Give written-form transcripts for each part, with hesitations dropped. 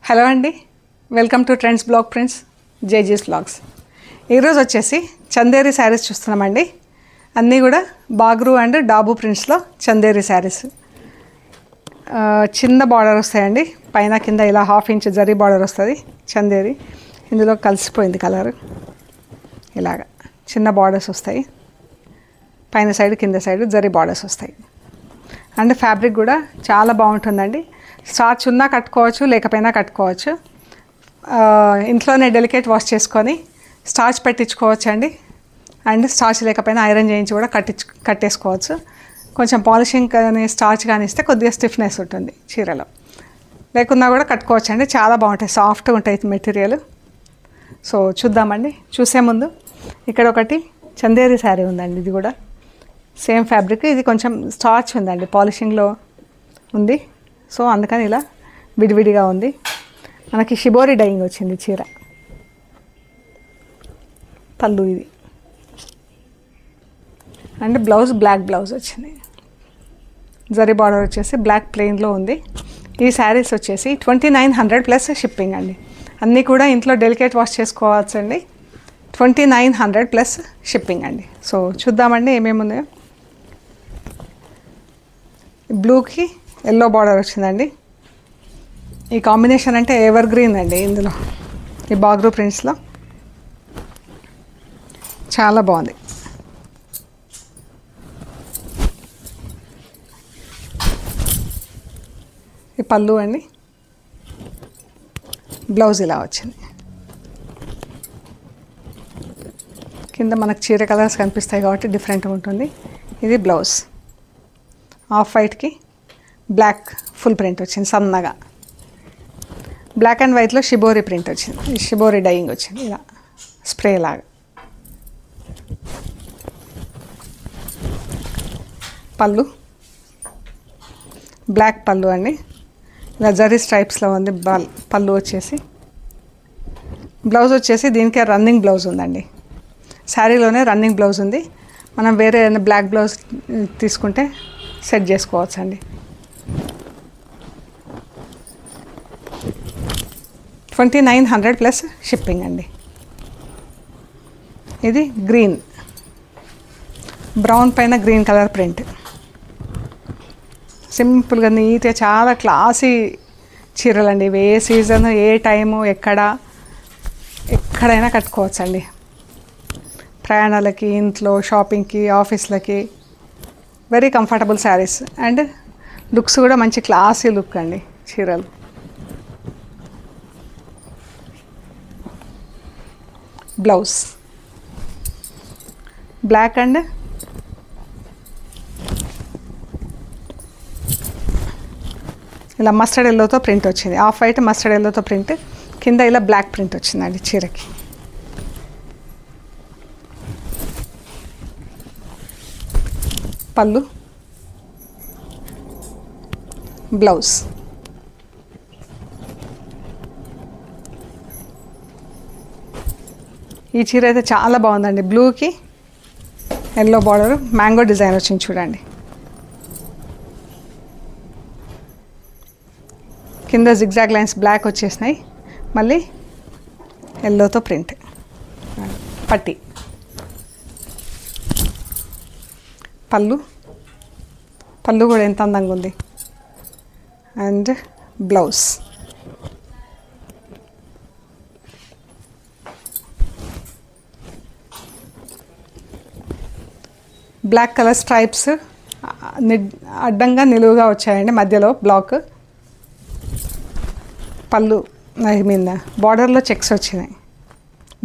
Hello అండి, welcome to trends blog prints జేజీస్ vlogs. ఈరోజు వచ్చేసి చందేరి శారీస్ చూస్తున్నామండి. అన్నీ కూడా బాగ్రూ అండ్ డాబు ప్రింట్స్లో చందేరి శారీస్. చిన్న బార్డర్ వస్తాయండి, పైన కింద ఇలా 1/2 ఇంచ్ జరీ బార్డర్ వస్తుంది. చందేరి ఇందులో కలిసిపోయింది కలర్. ఇలాగ చిన్న బార్డర్స్ వస్తాయి, పైన సైడ్ కింద సైడ్ జరీ బార్డర్స్ వస్తాయి. అండ్ ఫ్యాబ్రిక్ కూడా చాలా బాగుంటుందండి. స్టార్చ్ ఉన్నా కట్టుకోవచ్చు, లేకపోయినా కట్టుకోవచ్చు. ఇంట్లోనే డెలికేట్ వాష్ చేసుకొని స్టార్చ్ పెట్టించుకోవచ్చు అండి. అండ్ స్టార్చ్ లేకపోయినా ఐరన్ చేయించి కూడా కట్టేసుకోవచ్చు. కొంచెం పాలిషింగ్ కానీ స్టార్చ్ కానీ ఇస్తే కొద్దిగా స్టిఫ్నెస్ ఉంటుంది చీరలో. లేకున్నా కూడా కట్టుకోవచ్చు అండి. చాలా బాగుంటాయి, సాఫ్ట్గా ఉంటాయి మెటీరియల్. సో చూద్దామండి. చూసే ముందు ఇక్కడ ఒకటి చందేరి శారీ ఉందండి. ఇది కూడా సేమ్ ఫ్యాబ్రిక్. ఇది కొంచెం స్టార్చ్ ఉందండి, పాలిషింగ్లో ఉంది. సో అందుకని ఇలా విడివిడిగా ఉంది. మనకి షిబోరి డైయింగ్ వచ్చింది చీర. పళ్ళు ఇది. అండ్ బ్లౌజ్ బ్లాక్ బ్లౌజ్ వచ్చింది. జరీ బార్డర్ వచ్చేసి బ్లాక్ ప్లెయిన్లో ఉంది. ఈ శారీస్ వచ్చేసి 2900 ప్లస్ షిప్పింగ్ అండి. అన్నీ కూడా ఇంట్లో డెలికేట్ వాష్ చేసుకోవచ్చు అండి. 2900 ప్లస్ షిప్పింగ్ అండి. సో చూద్దామండి ఏమేమి ఉన్నాయో. బ్లూకి ఎల్లో బార్డర్ వచ్చిందండి. ఈ కాంబినేషన్ అంటే ఎవర్ గ్రీన్ అండి. ఇందులో ఈ బాగ్రూ ప్రింట్స్లో చాలా బాగుంది. ఈ పళ్ళు అండి, బ్లౌజ్ ఇలా వచ్చింది. కింద మనకు చీర కలర్స్ కనిపిస్తాయి కాబట్టి డిఫరెంట్గా ఉంటుంది. ఇది బ్లౌజ్. ఆఫ్ వైట్కి బ్లాక్ ఫుల్ ప్రింట్ వచ్చింది సన్నగా. బ్లాక్ అండ్ వైట్లో షిబోరి ప్రింట్ వచ్చింది. షిబోరి డైయింగ్ వచ్చింది ఇలా స్ప్రే లాగా. పళ్ళు బ్లాక్ పళ్ళు అండి. ఇలా జరీ స్ట్రైప్స్లో ఉంది పళ్ళు వచ్చేసి. బ్లౌజ్ వచ్చేసి దీనికే రన్నింగ్ బ్లౌజ్ ఉందండి. శారీలోనే రన్నింగ్ బ్లౌజ్ ఉంది. మనం వేరే బ్లాక్ బ్లౌజ్ తీసుకుంటే సెట్ చేసుకోవచ్చు అండి. 2900 ప్లస్ షిప్పింగ్ అండి. ఇది గ్రీన్, బ్రౌన్ పైన గ్రీన్ కలర్ ప్రింట్. సింపుల్గా నీట్గా చాలా క్లాసీ చీరలు అండి. ఇవి ఏ సీజన్, ఏ టైము, ఎక్కడైనా కట్టుకోవచ్చు అండి. ప్రయాణాలకి, ఇంట్లో షాపింగ్కి, ఆఫీస్లకి very comfortable saris. And looks కూడా మంచి క్లాసీ లుక్ అండి చీరలు. బ్లౌజ్ బ్లాక్ అండ్ ఇలా మస్టర్డ్ ఎల్లోతో ప్రింట్ వచ్చింది. ఆఫ్ వైట్ మస్టర్డ్ ఎల్లోతో ప్రింట్, కింద ఇలా బ్లాక్ ప్రింట్ వచ్చిందండి చీరకి. పళ్ళు, బ్లౌజ్. ఈ చీర అయితే చాలా బాగుందండి. బ్లూకి ఎల్లో బార్డర్, మ్యాంగో డిజైన్ వచ్చింది చూడండి. కింద జిగ్జాగ్ లైన్స్ బ్లాక్ వచ్చేసినాయి, మళ్ళీ ఎల్లోతో ప్రింట్ పట్టి. పళ్ళు కూడా ఎంత అందంగా ఉంది. And blouse. Black colour stripes అడ్డంగా నిలువుగా వచ్చాయండి, మధ్యలో బ్లాక్. పళ్ళు బార్డర్లో చెక్స్ వచ్చినాయి,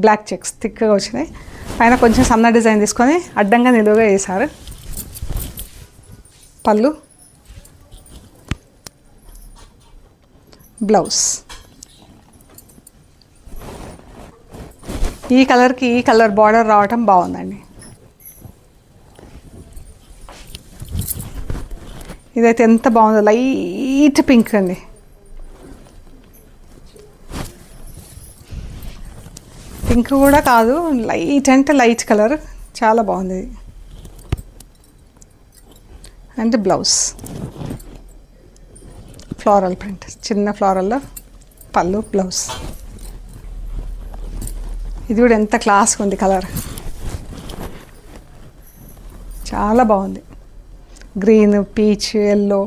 బ్లాక్ చెక్స్ థిక్గా వచ్చినాయి. పైన కొంచెం సన్న డిజైన్ తీసుకొని అడ్డంగా నిలువుగా వేశారు. పళ్ళు, బ్లౌజ్. ఈ కలర్కి ఈ కలర్ బార్డర్ రావటం బాగుందండి. ఇదైతే ఎంత బాగుందో, లైట్ పింక్ అండి. పింక్ కూడా కాదు, లైట్ అంటే లైట్ కలర్, చాలా బాగుంది. అండ్ బ్లౌజ్ ఫ్లోరల్ ప్రింట్, చిన్న ఫ్లోరల్లో పళ్ళు బ్లౌజ్. ఇది కూడా ఎంత క్లాస్గా ఉంది కలర్, చాలా బాగుంది. Green, peach, yellow.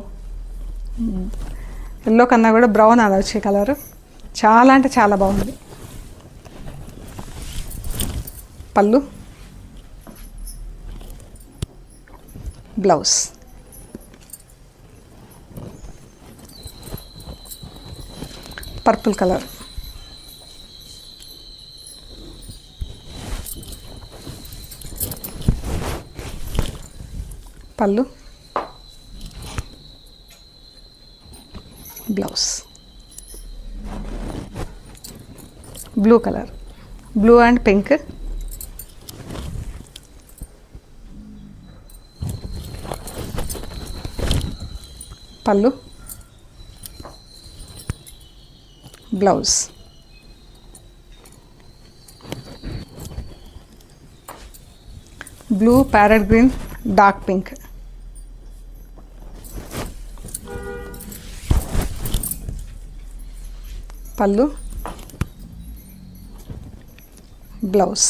ఎల్లో కన్నా కూడా బ్రౌన్ అని వచ్చే కలరు చాలా అంటే చాలా బాగుంది. పళ్ళు బ్లౌజ్. Purple colour. పళ్ళు blouse. Blue colour, blue and pink. Pallu blouse. Blue, parrot green, dark pink. Pallu blouse.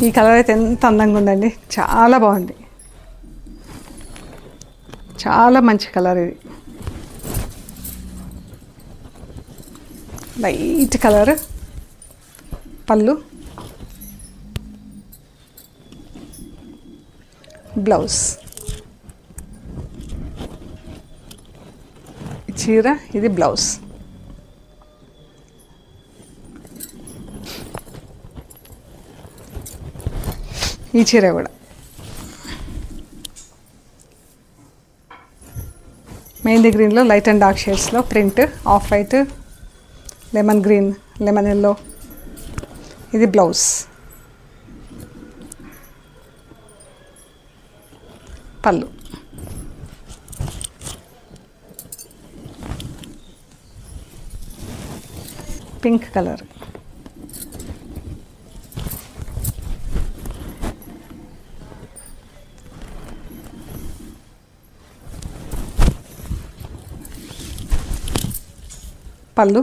ఈ కలర్ అయితే ఎంత అందంగా ఉందండి, చాలా బాగుంది, చాలా మంచి కలర్ ఇది. Light colour. పళ్ళు బ్లౌజ్. చీర, ఇది బ్లౌజ్. ఈ చీర కూడా మెహందీ గ్రీన్లో లైట్ అండ్ డార్క్ షేడ్స్లో print, off white, lemon green, lemon yellow. ఇది బ్లౌజ్. పళ్ళు పింక్ కలర్. పళ్ళు,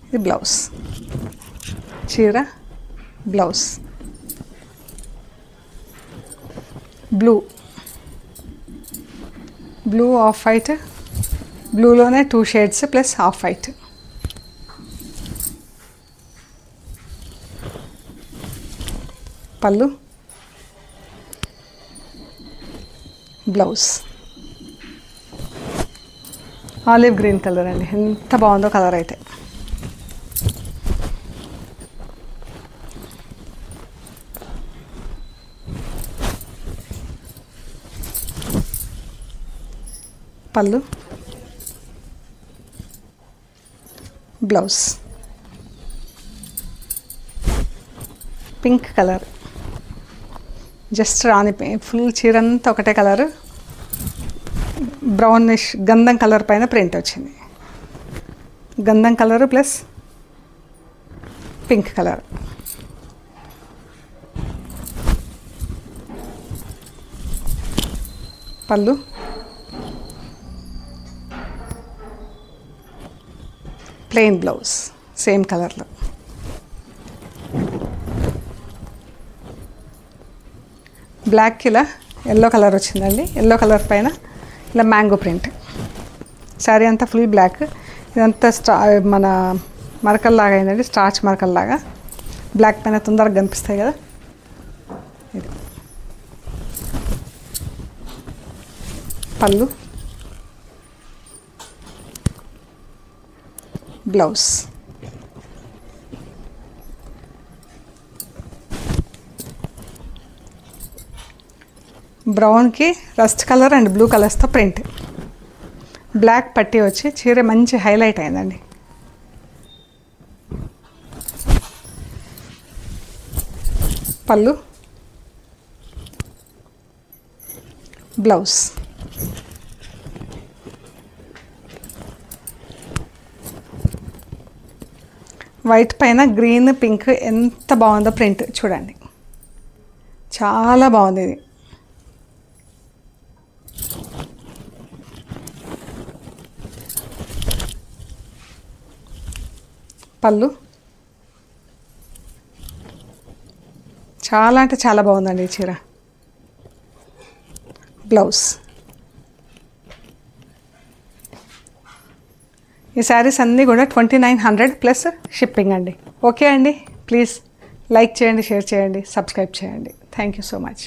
ఇది బ్లౌజ్. చీర blouse. Blue, blue off white, బ్లూలోనే 2 షేడ్స్ ప్లస్ ఆఫ్ వైట్. పళ్ళు బ్లౌజ్. ఆలివ్ గ్రీన్ కలర్ అండి, ఎంత బాగుందో కలర్ అయితే. పళ్ళు బ్లౌజ్. పింక్ కలర్, జస్ట్ రాని ఫుల్ చీర అంతా ఒకటే కలరు, బ్రౌనిష్ గంధం కలర్ పైన ప్రింట్ వచ్చింది. గంధం కలరు ప్లస్ పింక్ కలర్. పళ్ళు ప్లెయిన్ బ్లౌజ్ సేమ్ కలర్లో. బ్లాక్కి ఇలా ఎల్లో కలర్ వచ్చిందండి. ఎల్లో కలర్ పైన ఇలా మ్యాంగో ప్రింట్. శారీ అంతా ఫుల్ బ్లాక్. ఇదంతా మన మరకల్లాగా అయిందండి, స్టార్చ్ మరకల్లాగా. బ్లాక్ పైన తొందరగా కనిపిస్తాయి కదా. ఇది పళ్ళు బ్లౌజ్. బ్రౌన్కి రస్ట్ కలర్ అండ్ బ్లూ కలర్స్తో ప్రింట్. బ్లాక్ పట్టీ వచ్చి చీర మంచి హైలైట్ అయిందండి. పళ్ళు బ్లౌజ్. వైట్ పైన గ్రీన్ పింక్ ఎంత బాగుందో ప్రింట్ చూడండి, చాలా బాగుంది ఇది. పళ్ళు చాలా అంటే చాలా బాగుందండి ఈ చీర. బ్లౌజ్. ఈ శారీస్ అన్నీ కూడా 2900 ప్లస్ షిప్పింగ్ అండి. ఓకే అండి, ప్లీజ్ లైక్ చేయండి, షేర్ చేయండి, సబ్స్క్రైబ్ చేయండి. Thank you so much.